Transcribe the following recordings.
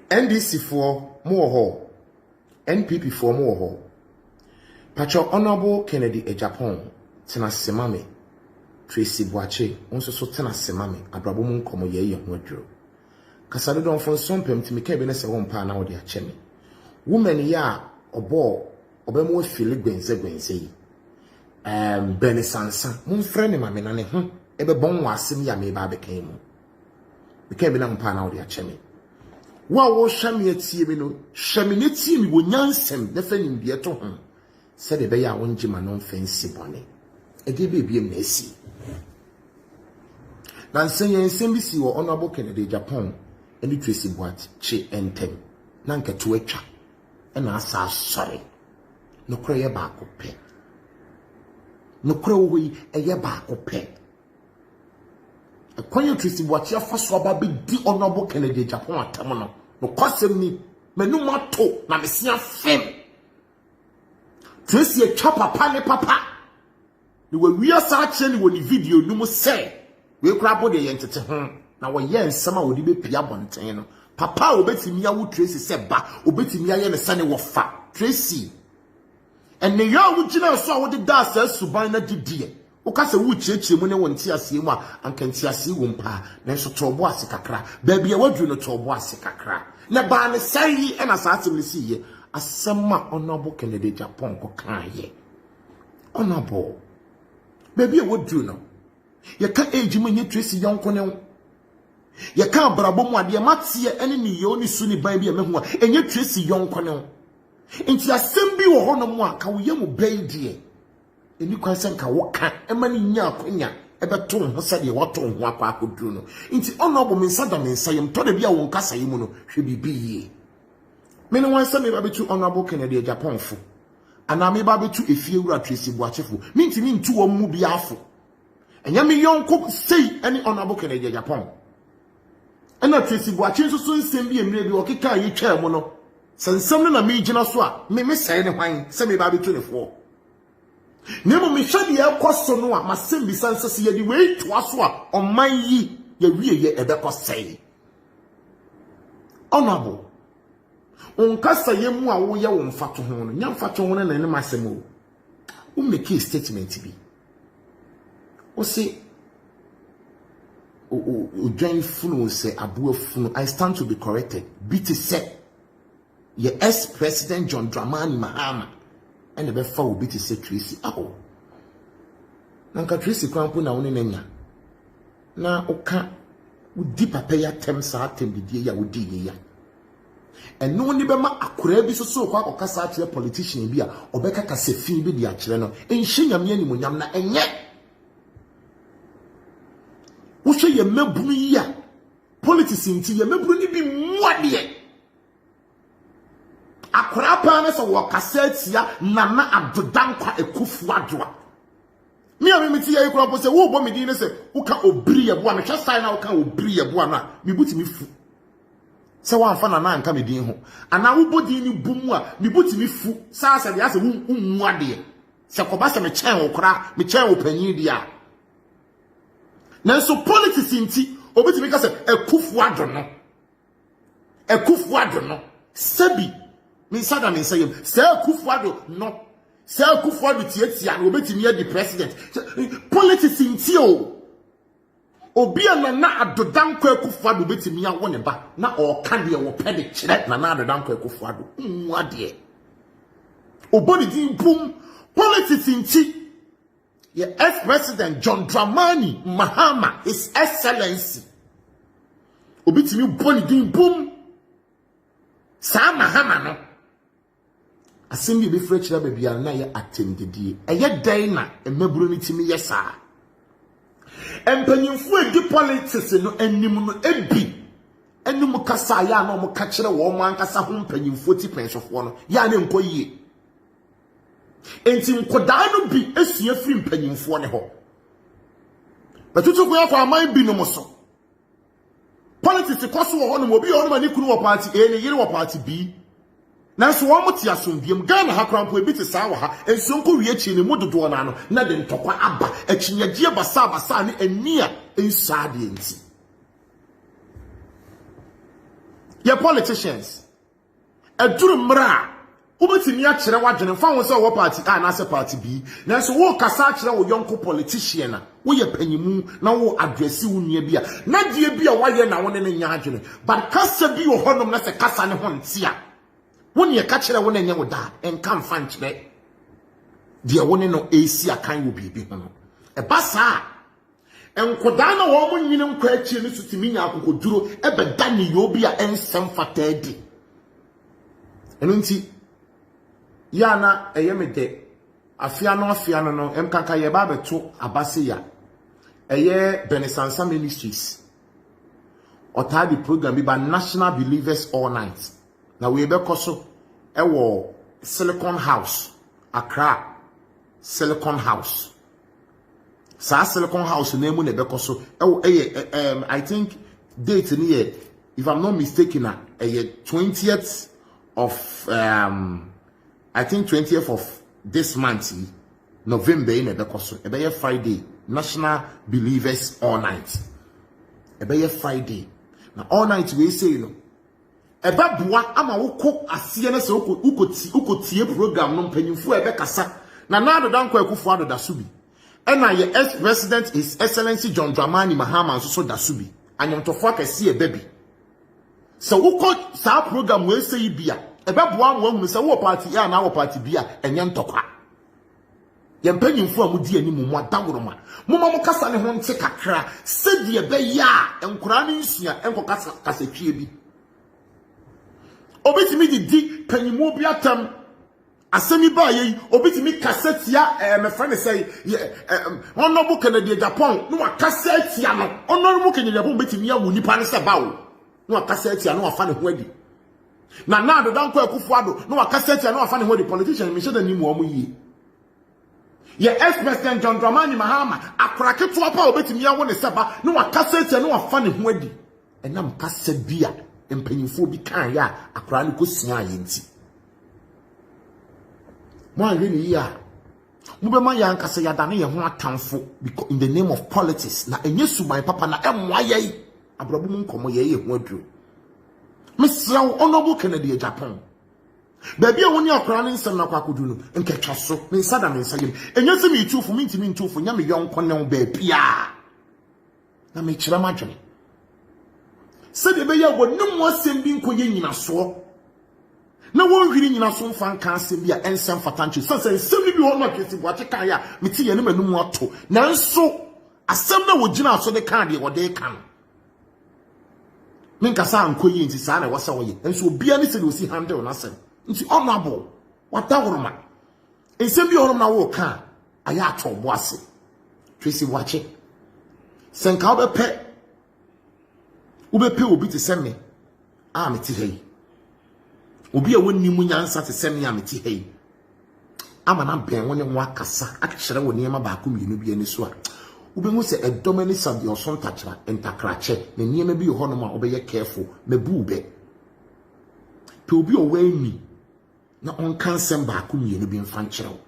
NDC for more ho, NPP for more ho. Pacho Honorable Kennedy Japan, Tena Semame, Tracy Boache, also so Tena Semame, Abrabomun Komo Ye Wadro. Kasado don for some pem to make a se won pa na odi achemi. Woman ya obo obemo fili gwense yi. Beni sansa, mun frene ma me na ne ho, ebe bon wasem ya me ba bekan mu. Bekan bi na mpa na odi achemi. Wa wo hwame atie mi no, hwame ne tie mi wo nyansem na fa nim de to ho. Se de be ya won jima no fancy bone. Ege be biem na asi. Na nsenye nsem si wo Honorable Kennedy Japan. Any Tracy Boache entem na nketo atwa na asa sorry no kro ye ba akopɛ no kro wo yi eye ba akopɛ akwanya Tracy Boache afaso aba be di Honorable Kennedy Japan atam no kwasem ni menu mato na mesia fem Tracy atwa papa ne papa ni we wi asa ache ni woni video nu mu se we kra bode ye ntete ho na wo ye nsama wo di be pia bonten no papa obetimi ya wo Tracy se ba obetimi ya ye ne sane wo fa Tracy enne ya wo gina so a wo de da asa suban na didie wo ka se wo chiechie mu ne wo nti ase mu a ankanti ase wo mpa na so tobo ase kakra ba bia wadru no tobo ase kakra na ba ne sai e na sa atem si ye asema Honorable Kennedy Japan ko kan ye Honorable ba bia wadru no ye ka age mu nye Tracy yonko ne ye ka brabo mu ade matie ene ni ye oni su ni ban bi mehu a enye Tracy yonko ne nti asem bi wo hono mu a ka wo ye mu ban die eni kwan se nka wo ka ema ni nya akonya ebeto ho se de wato ho akwa akoduru no nti Honorable mensada mensayem to de bia wo nkasa yi mu no hwe bibi yi me ne wan se me ba betu Honorable Kennedy Japan fo ana me ba betu efie wura Tracy Boache fo minti mi ntu wo mu bia afo enya me yonko sei ene Honorable Kennedy Japan ena Tracy Boache so nsem bi emire bi okeka yi twa mu no sensem na me gina so a me sei ne hwan se me ba betu ne fo nemo me hwade ya koso no a masem bi sansese ye di we to aso a oman yi ye wie ye ebekọ sei Honorable onkasa ye mu a wo ye wo mfato ho no nya mfato ho na ne masem o wo make a statement bi o se o join funu se abuo funu I stand to be corrected BT say ye ex-president John Dramani Mahama and be fa obi te say Tracy aho nanka Tracy krampo na woni nanya na oka udi papa ya tem sa tem bidie ya udi ye ya eno ni be ma akora bi so kwa akokasa akire politician bi a obeka kasefin bi di akire no enhye nyame ani monyam na enye wo hye ye mabunu yi a politics nti ye mabunu ni bi muade akora pa na so wo kasa tia nana adodankwa ekufu adwa me a me ti ye kura po se wo bo me din ne se wo ka obiri ye bo a me hwe sai na wo ka obiri ye bo a na me buti me fu se wa amfa na anka me din ho ana wo bo din ni bumu a me buti me fu sa sa de ase wo muade se ko ba se me chen wo kura me chen wo panyin dia nanso politics nti obiti me ka se ekufu ado no sebi me sada me sayem se ekufu ado no se ekufu ado tietia no obiti me di president politics nti o obi na adodanko ekufu ado obiti me awo ne ba na o ka de wo pe de kire na adodanko ekufu ado nwade obodi din boom politics nti ye ex-president John Dramani Mahama, His Excellency. Obitimi boni din boom. Sa Mahama no. Asembi be frechira baby na ye attendedie. Eye dan na emaburo ni timi yesa. Empanyimfo edi politics no anim no ebi. Enum kasa ya na mo ka kire wo mo ankasa ho mpanyimfo ti pensofo no. Ya ne nkoyie. Enti nkodaa no bi esua firi mpanyimfo ne ho batutu ko yakwa aman bi no mo so politics koso wo ho no obi ho no mani kunu wo party A ne yire wo party B nanso wo mo ti asomdiem Ghana ha krampo ebi ti saa wo ha enso nko wie chi ne mododo na no na de ntokwa aba achinyagye basa ne ania ensa de enti Your politicians. A duru mra. Ubetimi akyere wadwene fa wo se wo party A na se party B. Na so wo kasa akyere wo yonko politician na wo ye panyimu na wo address wo nua bia. Na die bia wo ye na wo ne nya adwene. But kasa bi wo honom na se kasa ne ho ntia. Wo ne ka kyere wo na nya wo da enka mfa nkyere. Die wo ne no AC akan wo bibi ho no. E ba saa enkoda na wo mo nyine nkwa akyire ne sutimi nya akokoduro e be da ne yo bia ensem fatadi. Eno nti yana eyemede afia no emkaka ye ba beto abase ya eye Benesansa Ministries otadi program bi ba National Believers All Night na we be koso ewo Silicon House Accra Silicon House sa Silicon House na emu na be koso ewo I think date ni ye if I'm not mistaken na 20th of I think 20th of this month, November, in a Friday, National Believers All Night. A Friday. Now, all night we say, you know, a babua, ama uko asiana se uko tie program no penyufu ebe kasa. Na nado danko ekufu da subi. Ena ye ex-president His Excellency John Dramani Mahama so dasubi. Anyamtofo akesi e baby. So uko sa program we say bia. Ebeboa mo se wo party A na wo party B a enye ntokwa ye mpanyimfo a mudi ani mu adawroma moma mo kasa ne ho nte kakra se de be ya enkura ne nsua enko kasa twie bi obetimi di panyimu bi atam asemi ba ye obetimi kasa tia me friend say honorable Kennedy Japan no kasa tia no honorable Kennedy Japan betimi ya wo nipa ne se bawo no kasa tia no afa ne ho adi na nado danko ekufuado no wakaseti na wafa ne ho the politician me sheda ni mu omo yi ye ex-president John Dramani Mahama akraketo apa obetimi ya wo ne seba no wakaseti na wafa ne ho adi enam kasa bia empanyifo bi kan ya akra ne kosia yenti mo anwe ni ya mo be ma ya nkasa ya dane ye ho atamfo because in the name of politics na enye suman papa na emwa ye abrabu mu nkomo ye ho aduro Mr. Honorable Kennedy Japan. Baby, I want your crown in some Nakakudu and catch us so. Miss Adam and saying, and you see me too for me to mean too for yummy young Cornell baby. Now make sure imagine. Said the baby would no more sending Koyin in a saw. No one reading in a song fan can't see me and some for country. So say, simply be all not getting what you can, me tea and no more to. Now so, a summer would you so they can't be what they can. Minka sa nkoyi nti sa na wasa woye enso bia ne se do si handle na sem nti honorable wata woroma ensem bi horom na wo ka aya atwobo ase twesi wache senka obepe obi te sem me a me ti hei obi a wonni mu nyansa te sem ya me ti hei ama na ben woni ho akasa akere woni ema ba ko mienu bi ani so a Ubengu se a dominant of your son tachra and takrache, the near may be honoma obey careful, me boobe. To be away me, not on cancer back whom you be infantile.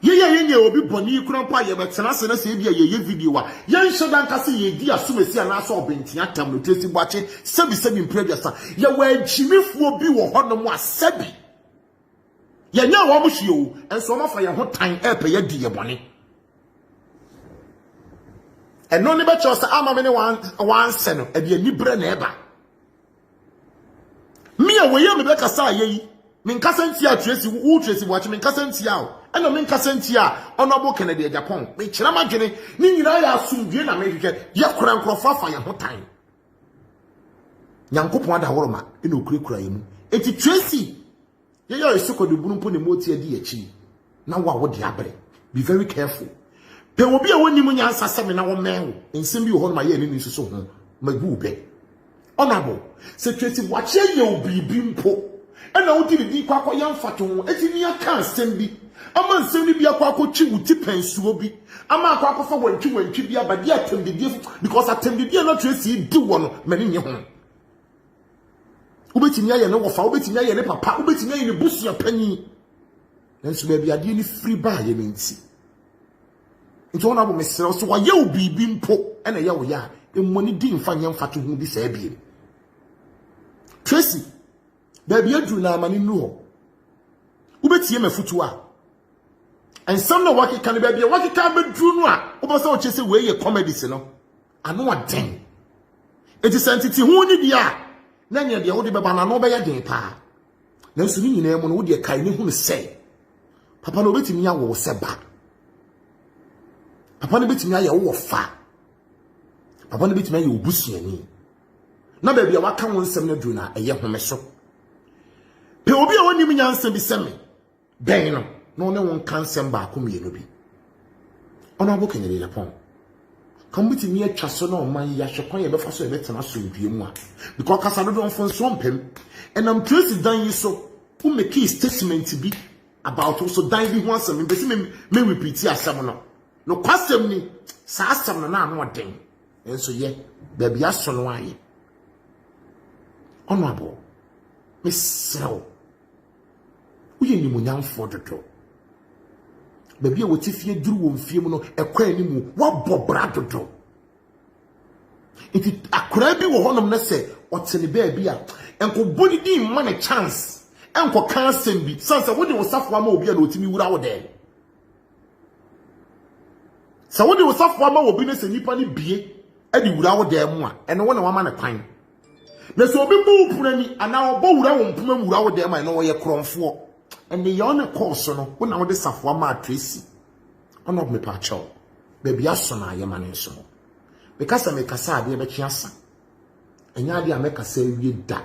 Ye will be bonny grandpa, but Sanasa Sabia, ye video. Yan Shadan Cassie, ye dear Sumesi and Asso Bentiatam, no tasting watching, 77 previous. Ye were Jimmy will be or honor Sebi. Ye know almost you, and some of your hot time air pay a dear bonny. And no never chose ama many one seno e be ni bre na eba me aweye me be kasa ye min kasantia Tracy wo Tracy watch min kasantia o e no min kasantia Honorable Kennedy Japan me kira madwene ni nyina ya asumdue na me hwehwe ye kora nkrofa fa ya hotan nyankopon ada woroma e no kurekura yemu eti Tracy ye yo esokodu bunumpo ne moti adi achi na wo de abre be very careful. Pe obi a woni mu nyansa seme na wo menwo nsem bi wo ho ma ye ni nsuso ho magube honorable secretary wache ye obibi mpo e na wodi di kwakọ ya mfato ho etini aka nsem bi ama nsem ni bi akwakọ twi wuti pensuo bi ama akwakọ fa wantwi bi abade atembidie because atembidie no Tracy di wo no mani nye ho ubetini aye ne wo fa ubetini aye ne papa ubetini aye ne busu panyi nanso ba bi ade ni free ba ye nti nti wona bo mesere so wa ye obibi mpo e na ye wo ya emmoni di mfa nye mfato hu bi sa bie Tracy baby adru na amani nu ho ubetie mafutu a ensam na wakeka ne baby wakeka bedru no a obosa o chese we ye comedies no ano aden it is entity hu ni dia na nya dia wo de beba na no be ya den pa na nso ni nyina mu no wo de kai ni hu ne sei papa no betimi ya wo seba papa no betimi ya wo fa papa no betimi ya obusuani na baby a waka won nsem na dru na eye home so pe obi a woni nyansa bi seme ben no no ne won kansem ba ko mienu bi ona bo kenyere Japan kan betimi atwa so na o man ya hwekwan ye befa so e betena so ndue mu a because kasa do don fon so mpem enam president yi so who make a statement bi about also dan bi ho asem be me repeat asem no kwasem ni sa asem na ano den enso ye baby aso no aye honorable Mr. Uye ni munyamfo dodo baby a wotifie duru wo mfie mu no ekwa ani mu wa bobra dodo iti akra bi wo honom na se otene baby a enko body di man a chance enko kansem bi sansa wode wo safo ama obi a na otimi wura wo den sa wode wo safo ama obi na se nipa ni bie adi wura wo den mu a ene wo na wama na kwan na so obi bu punani ana obo wura wo mpuma wura wo den ma na wo ye kronfo ene ye on course no wo na wo de safo ama Tracy ono me pa chaw baby aso na ye mane so because me kasa ade be kiasa enya ade a me kasa wie da